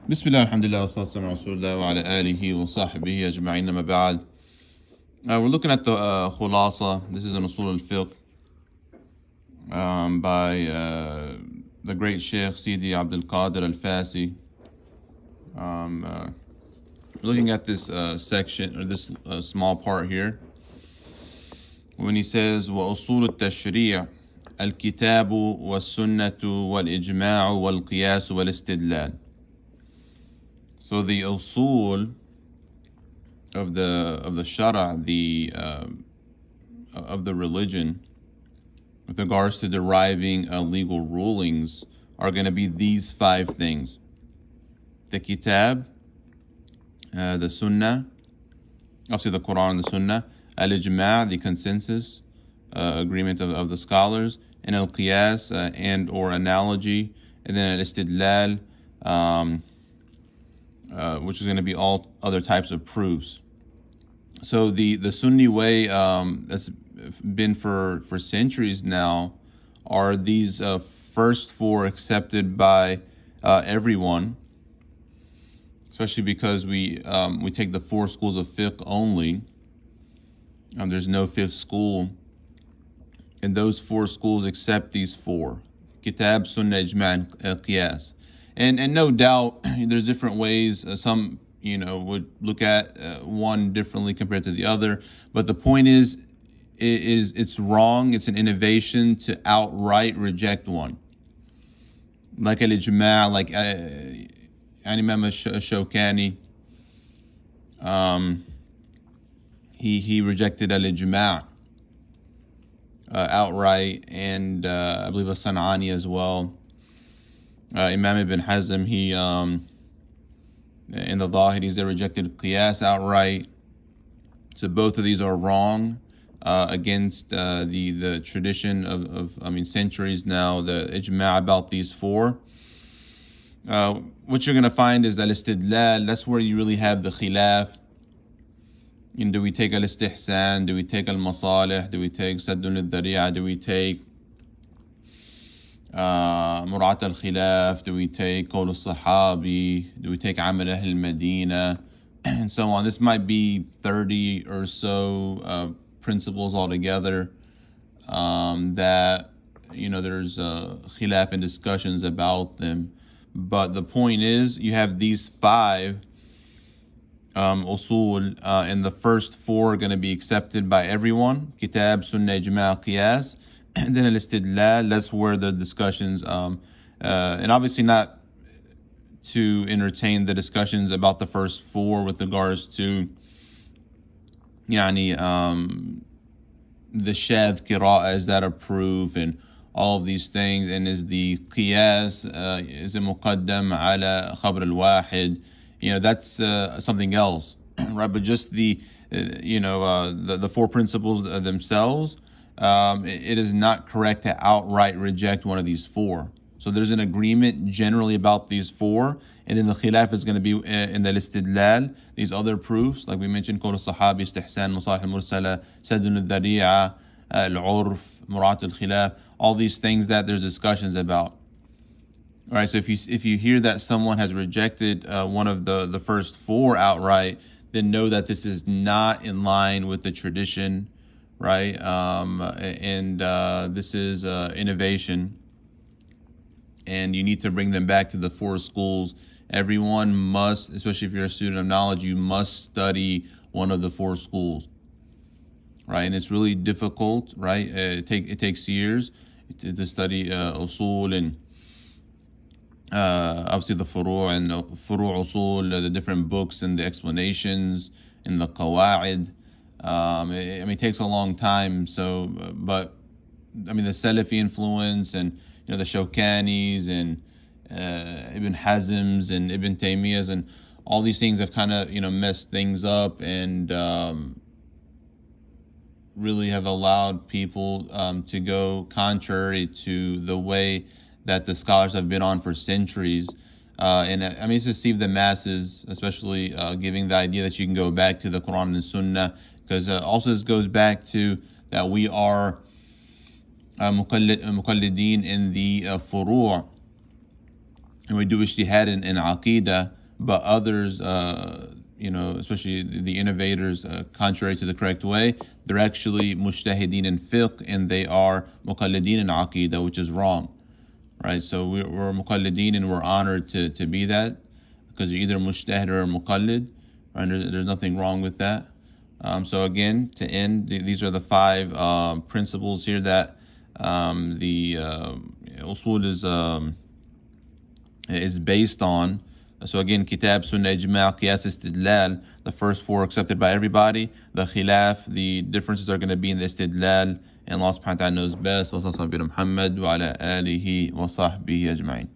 Bismillah, alhamdulillah, wa salatu wa rasulullah wa ala alihi wa sahbihi ajma'in, ma ba'd. We're looking at the Khulasa. This is an Usool al-Fiqh by the great Sheikh Sidi Abdul Qadir al-Fasi. We're looking at this section, or this small part here, when he says, وَأُصُولُ التَّشْرِيعِ الْكِتَابُ وَالسُّنَّةُ وَالْإِجْمَاعُ وَالْقِيَاسُ وَالْإِسْتِدْلَالُ. So the usool of the shara, of the religion, with regards to deriving legal rulings, are going to be these five things: the kitab, the sunnah, obviously the Quran and the sunnah, al-ijma', the consensus, agreement of the scholars, and al-qiyas, and or analogy, and then al-istidlal, which is going to be all other types of proofs. So the Sunni way, that's been for centuries now, are these first four accepted by everyone, especially because we take the four schools of fiqh only. There's no fifth school, and those four schools accept these four: kitab, sunnah, ijma', and qiyas. And no doubt there's different ways. Some would look at one differently compared to the other, but the point is it's wrong. It's an innovation to outright reject one, like al-ijma', like Imam Shawkani. He rejected al-ijma' outright, and I believe as-San'ani as well. Imam Ibn Hazm, he in the Zahiris, they rejected Qiyas outright. So both of these are wrong, against the tradition of centuries now, the Ijma' about these four. What you're going to find is that Istidlal, that's where you really have the khilaf. Do we take al-istihsan? Do we take al-masalih? Do we take saddun al-dhari'ah? Do we take Murat al-Khilaf? Do we take Qawl al-Sahabi? Do we take Amal al-Madina? And so on. This might be 30 or so principles altogether, that there's khilaf and discussions about them. But the point is, you have these five usool, and the first four are going to be accepted by everyone: kitab, sunnah, ijma', qiyas. And then al-istidlal, that's where the discussions, and obviously not to entertain the discussions about the first four with regards to the shadh qira'ah, is that a proof, and all of these things, and is the qiyas, is it muqaddam ala khabr al-wahid, that's something else, right? But just the four principles themselves, it is not correct to outright reject one of these four. So there's an agreement generally about these four, and then the khilaf is going to be in the istidlal, these other proofs, like we mentioned, qawl al-sahabi, istihsan, masalih al-mursala, saddun al-dhari'ah, al-urf, murat al-khilaf, all these things that there's discussions about. All right, so if you hear that someone has rejected one of the first four outright, then know that this is not in line with the tradition, right? And this is innovation, and you need to bring them back to the four schools. Everyone must, especially if you're a student of knowledge, you must study one of the four schools, right? And it's really difficult, right? It takes years to study usool, and obviously the furu' and furu' usool, the different books and the explanations and the qawa'id. It takes a long time. So, but the Salafi influence, and the Shawkanis and Ibn Hazms and Ibn Taymiyyahs, and all these things have kind of messed things up, and really have allowed people to go contrary to the way that the scholars have been on for centuries. And it's deceived the masses, especially giving the idea that you can go back to the Quran and Sunnah, because also this goes back to that we are muqallideen in the furu', and we do ijtihad in aqidah, but others, especially the innovators, contrary to the correct way, they're actually mujtahideen in fiqh, and they are muqallideen in aqidah, which is wrong, right? So we're muqallideen, and we're honored to be that, because you're either mujtahid or muqallid, right? There's nothing wrong with that. So again, to end, these are the 5 principles here that the Usool is based on. So again, Kitab, Sunnah, Ijma, Qiyas, Istidlal, the first 4 accepted by everybody. The khilaf, the differences are going to be in the Istidlal, and Allah subhanahu wa ta'ala knows best. Wa sallallahu ala Muhammad wa ala alihi wa sahbihi ajma'in.